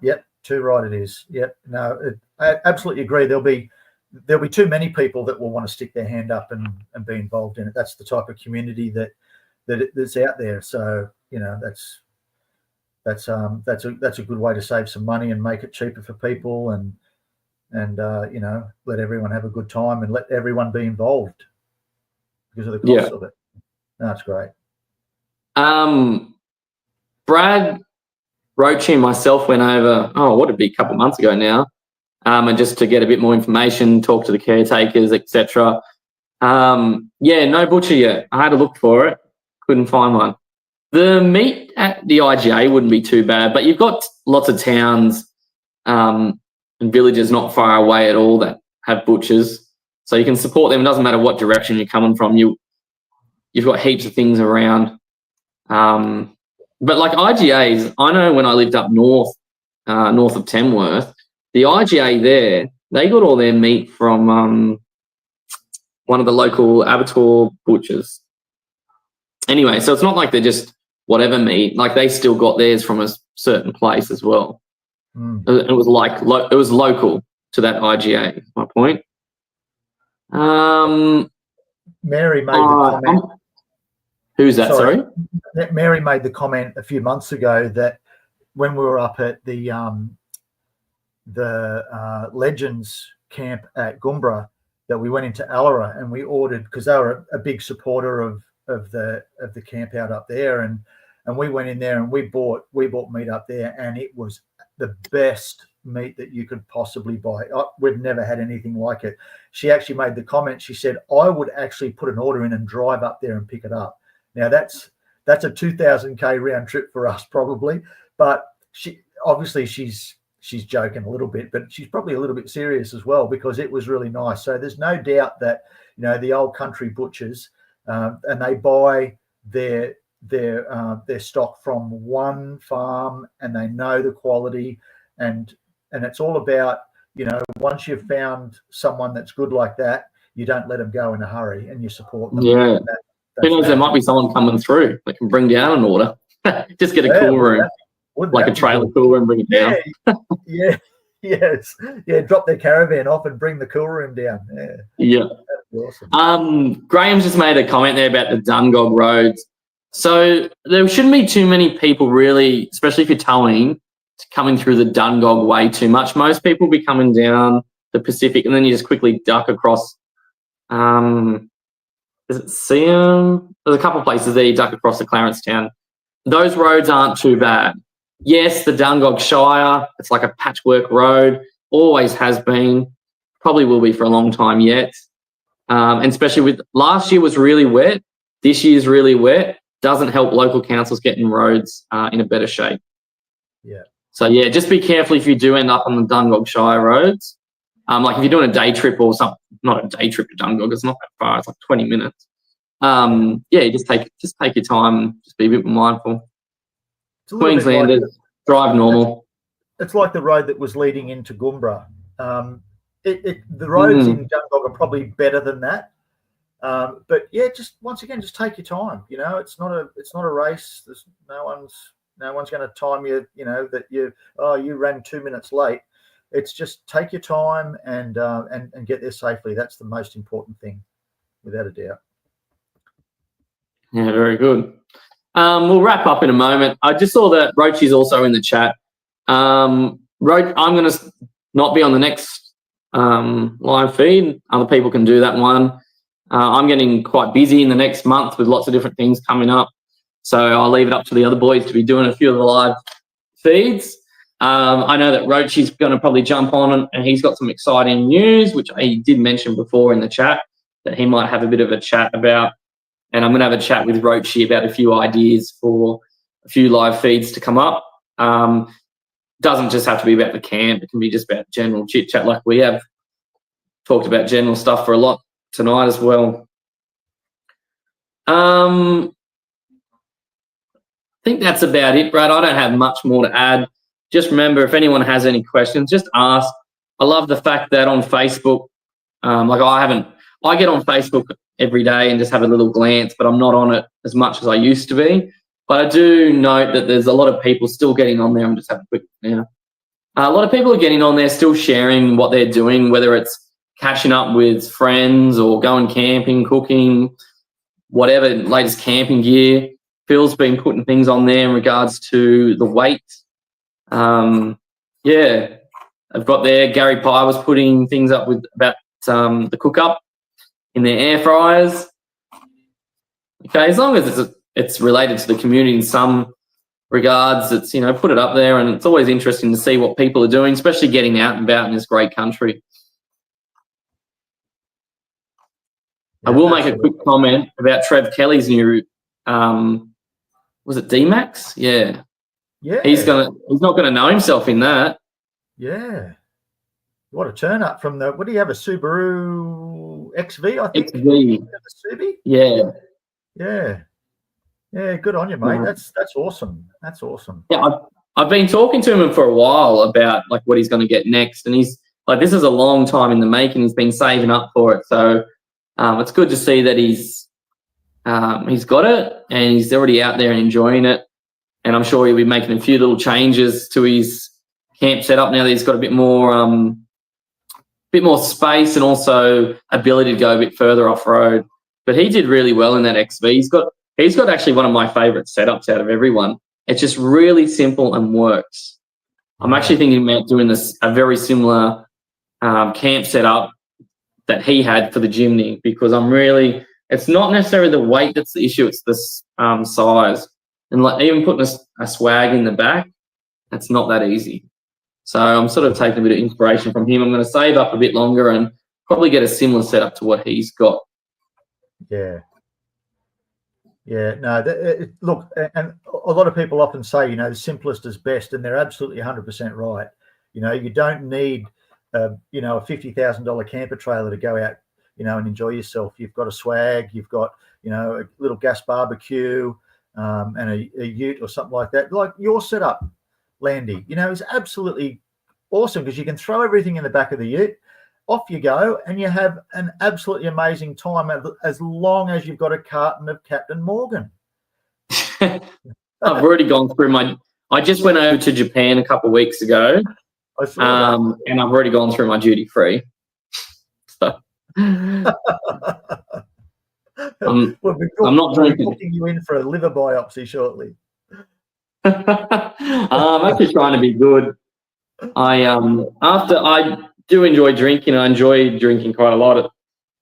Yep, too right it is. Yep, no, I absolutely agree. There'll be too many people that will want to stick their hand up and be involved in it. That's the type of community that's out there. So that's a good way to save some money and make it cheaper for people, and let everyone have a good time and let everyone be involved because of the cost of it. That's great. Brad, Roachy, and myself went over, what would it be, a couple of months ago now, and just to get a bit more information, talk to the caretakers, etc. No butcher yet. I had to look for it, couldn't find one. The meat at the IGA wouldn't be too bad, but you've got lots of towns and villages not far away at all that have butchers, so you can support them. It doesn't matter what direction you're coming from. You've got heaps of things around. But like IGAs, I know when I lived up north of Tamworth, the IGA there, they got all their meat from one of the local abattoir butchers. Anyway, so it's not like they're just whatever meat. Like, they still got theirs from a certain place as well. It was it was local to that IGA. Is my point. Mary made the comment. Who's that? Sorry. Mary made the comment a few months ago that when we were up at the Legends camp at Goombra, that we went into Allara and we ordered, because they were a big supporter of the camp out up there, and we went in there and we bought meat up there, and it was the best meat that you could possibly buy. We've never had anything like it. She actually made the comment. She said, I would actually put an order in and drive up there and pick it up. Now that's a 2,000K round trip for us probably, but she's joking a little bit, but she's probably a little bit serious as well, because it was really nice. So there's no doubt that, the old country butchers, and they buy their stock from one farm, and they know the quality, and it's all about, once you've found someone that's good like that, you don't let them go in a hurry, and you support them. Yeah. Who knows, there might be someone coming through that can bring down an order. Just get a cool room, like a trailer cooler, and bring it down. Yes. Drop their caravan off and bring the cool room down. Yeah. Awesome. Graham's just made a comment there about the Dungog roads. So there shouldn't be too many people really, especially if you're towing, coming through the Dungog way too much. Most people will be coming down the Pacific, and then you just quickly duck across. Is it Siam? There's a couple of places there you duck across to Clarence Town. Those roads aren't too bad. Yes, the Dungog Shire, it's like a patchwork road, always has been, probably will be for a long time yet. And especially with last year was really wet, this year's really wet, doesn't help local councils getting roads in a better shape. Yeah. So, yeah, just be careful if you do end up on the Dungog Shire roads. Like if you're doing a day trip or something, not a day trip to Dungog, it's not that far, it's like 20 minutes. Just take your time, just be a bit mindful. Queenslanders, drive normal. It's like the road that was leading into Goombra. The roads in Dungog are probably better than that. But yeah, just once again, just take your time. It's not a race. There's no one's going to time you. That you ran 2 minutes late. It's just take your time and get there safely. That's the most important thing, without a doubt. Yeah, very good. We'll wrap up in a moment. I just saw that Roachy's also in the chat. I'm going to not be on the next live feed. Other people can do that one. I'm getting quite busy in the next month with lots of different things coming up. So I'll leave it up to the other boys to be doing a few of the live feeds. I know that Roachy's going to probably jump on, and he's got some exciting news, which he did mention before in the chat, that he might have a bit of a chat about. And I'm going to have a chat with Reccy about a few ideas for a few live feeds to come up. Doesn't just have to be about the camp. It can be just about general chit-chat, like we have talked about general stuff for a lot tonight as well. I think that's about it, Brad. I don't have much more to add. Just remember, if anyone has any questions, just ask. I love the fact that on Facebook, I get on Facebook every day and just have a little glance, but I'm not on it as much as I used to be. But I do note that there's a lot of people still getting on there. I'm just having a quick now. A lot of people are getting on there, still sharing what they're doing, whether it's catching up with friends or going camping, cooking, whatever, latest camping gear. Phil's been putting things on there in regards to the weight. I've got there. Gary Pye was putting things up about the cook up in their air fryers. Okay, as long as it's related to the community in some regards, it's, put it up there, and it's always interesting to see what people are doing, especially getting out and about in this great country. I will make a quick comment about Trev Kelly's new, was it D-Max? Yeah. Yeah. He's not gonna know himself in that. Yeah. What a turn up from what do you have, a Subaru XV, I think? XV. Yeah. Yeah. Yeah, good on you, mate. That's awesome. That's awesome. Yeah, I've been talking to him for a while about like what he's going to get next, and he's like, this is a long time in the making. He's been saving up for it, so it's good to see that he's got it and he's already out there and enjoying it. And I'm sure he'll be making a few little changes to his camp setup now that he's got a bit more space and also ability to go a bit further off road. But he did really well in that XV. He's got actually one of my favourite setups out of everyone. It's just really simple and works. I'm actually thinking about doing a very similar camp setup that he had for the Jimny, because it's not necessarily the weight that's the issue, it's the size. And like even putting a swag in the back, that's not that easy. So I'm sort of taking a bit of inspiration from him. I'm going to save up a bit longer and probably get a similar setup to what he's got. Yeah. Yeah, no, look, and a lot of people often say, the simplest is best, and they're absolutely 100% right. You don't need, a $50,000 camper trailer to go out, and enjoy yourself. You've got a swag, you've got, a little gas barbecue, and a ute or something like that. Like your setup, Landy, is absolutely awesome because you can throw everything in the back of the ute. Off you go, and you have an absolutely amazing time as long as you've got a carton of Captain Morgan. I've already gone through I just went over to Japan a couple of weeks ago, I saw and I've already gone through my duty free. So I'm not drinking. We're booking you in for a liver biopsy shortly. I'm actually trying to be good. I do enjoy drinking. I enjoy drinking quite a lot at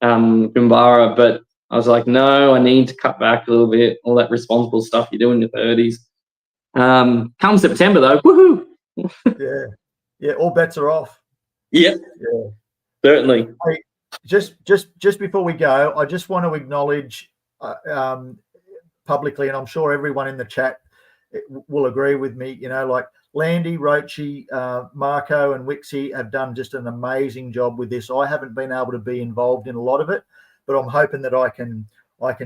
Gumbara, but I was like, no, I need to cut back a little bit. All that responsible stuff you do in your 30s. Come September though, woohoo! Yeah, all bets are off. Yep. Yeah, certainly. Hey, just before we go, I just want to acknowledge publicly, and I'm sure everyone in the chat will agree with me. Like Landy, Reccy, Marco, and Reccy have done just an amazing job with this. I haven't been able to be involved in a lot of it, but I'm hoping that I can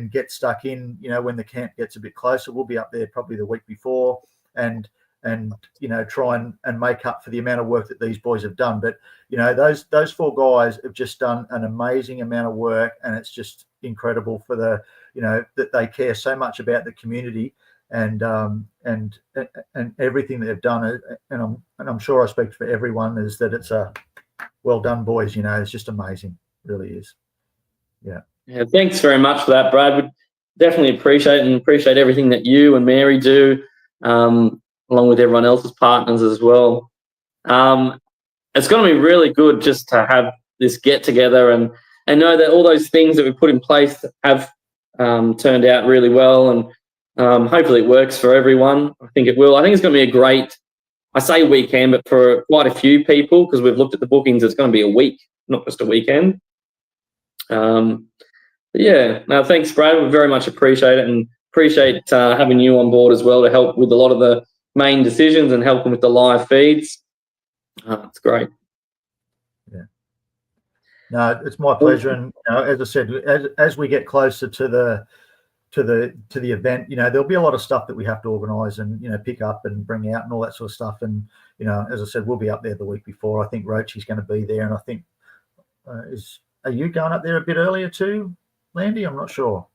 get stuck in. When the camp gets a bit closer, we'll be up there probably the week before, and try and make up for the amount of work that these boys have done. But those four guys have just done an amazing amount of work, and it's just incredible for that they care so much about the community. And everything that they've done, and I'm sure I speak for everyone, is that it's a well done, boys. It's just amazing, it really is. Yeah. Thanks very much for that, Brad. Would definitely appreciate everything that you and Mary do, along with everyone else's partners as well. It's going to be really good just to have this get together and know that all those things that we put in place have turned out really well, and hopefully it works for everyone. I think it will. I think it's going to be a great, I say weekend, but for quite a few people, because we've looked at the bookings, it's going to be a week, not just a weekend. Thanks, Brad. We very much appreciate it, and appreciate having you on board as well to help with a lot of the main decisions and helping with the live feeds. It's great. Yeah. No, it's my pleasure. And as I said, as we get closer to the event, there'll be a lot of stuff that we have to organise and pick up and bring out and all that sort of stuff. And as I said, we'll be up there the week before. I think Rochi's going to be there, and I think are you going up there a bit earlier too, Landy? I'm not sure.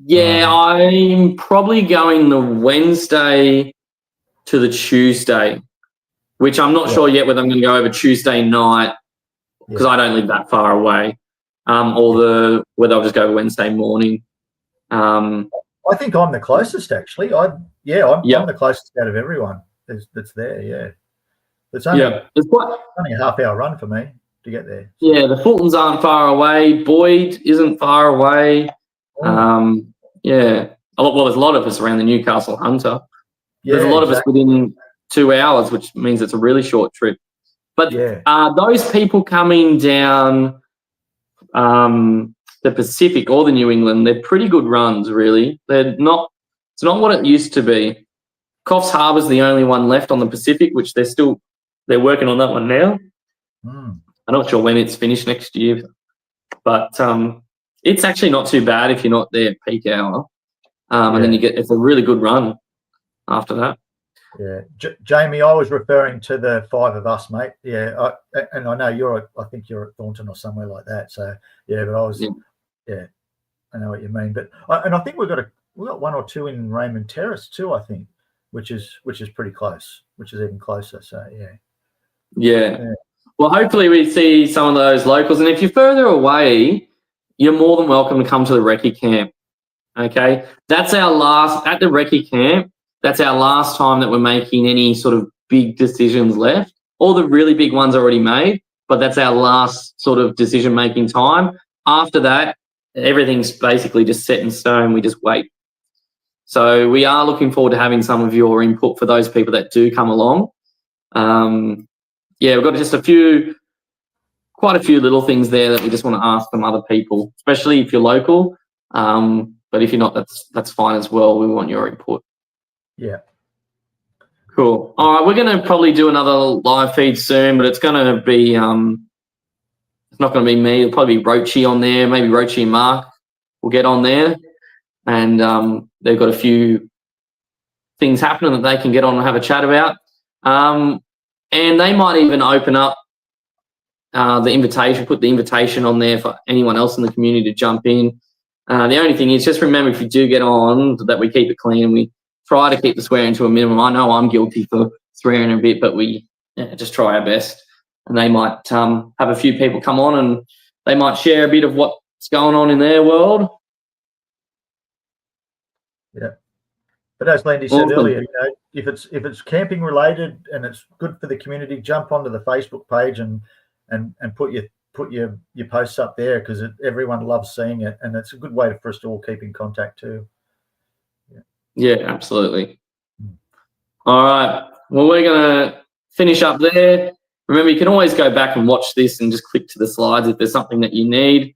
Yeah, I'm probably going the Wednesday to the Tuesday, which I'm not sure yet whether I'm going to go over Tuesday night because I don't live that far away, or whether I'll just go Wednesday morning. I think I'm the closest, actually. I'm the closest out of everyone that's there. Yeah, it's only a half-hour run for me to get there. So. Yeah, the Fultons aren't far away. Boyd isn't far away. There's a lot of us around the Newcastle Hunter. There's a lot of us within 2 hours, which means it's a really short trip. But those people coming down the Pacific or the New England, they're pretty good runs, really. It's not what it used to be. Coffs Harbour's the only one left on the Pacific, which they're working on that one now. I'm not sure when it's finished next year, but it's actually not too bad if you're not there at peak hour. And then it's a really good run after that. Yeah, Jamie, I was referring to the five of us, mate. Yeah, and I know I think you're at Thornton or somewhere like that. So but I was, I know what you mean. But I think we've got one or two in Raymond Terrace too. I think, which is pretty close, which is even closer. So yeah. Well, hopefully we see some of those locals, and if you're further away, you're more than welcome to come to the Reccy camp. Okay, that's our last at the Reccy camp. That's our last time that we're making any sort of big decisions left. All the really big ones are already made, but that's our last sort of decision-making time. After that, everything's basically just set in stone. We just wait. So we are looking forward to having some of your input for those people that do come along. yeah, we've got just quite a few little things there that we just want to ask from other people, especially if you're local. But if you're not, that's fine as well. We want your input. Yeah. Cool. All right, we're going to probably do another live feed soon, but it's going to be it's not going to be me. It'll probably be Reccy on there. Maybe Reccy and Mark will get on there, and they've got a few things happening that they can get on and have a chat about. And they might even open up the invitation, put the invitation on there for anyone else in the community to jump in. The only thing is, just remember, if you do get on, that we keep it clean and we try to keep the swearing to a minimum. I know I'm guilty for swearing a bit, but we just try our best. And they might have a few people come on and they might share a bit of what's going on in their world. Yeah. But as Landy said earlier, if it's camping related and it's good for the community, jump onto the Facebook page and put your posts up there, because everyone loves seeing it, and it's a good way for us to all keep in contact too. Yeah, absolutely. All right. Well, we're going to finish up there. Remember, you can always go back and watch this and just click to the slides if there's something that you need.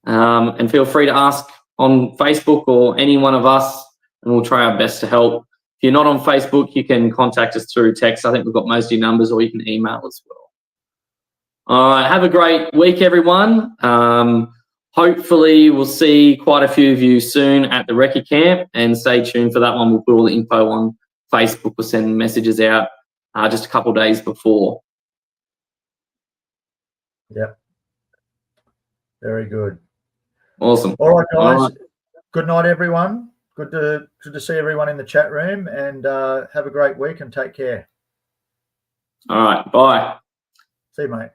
And feel free to ask on Facebook or any one of us, and we'll try our best to help. If you're not on Facebook, you can contact us through text. I think we've got most of your numbers, or you can email as well. All right. Have a great week, everyone. Hopefully, we'll see quite a few of you soon at the Reccy camp, and stay tuned for that one. We'll put all the info on Facebook. We'll send messages out just a couple of days before. Yep. Very good. Awesome. All right, guys. All right. Good night, everyone. Good to see everyone in the chat room, and have a great week and take care. All right. Bye. See you, mate.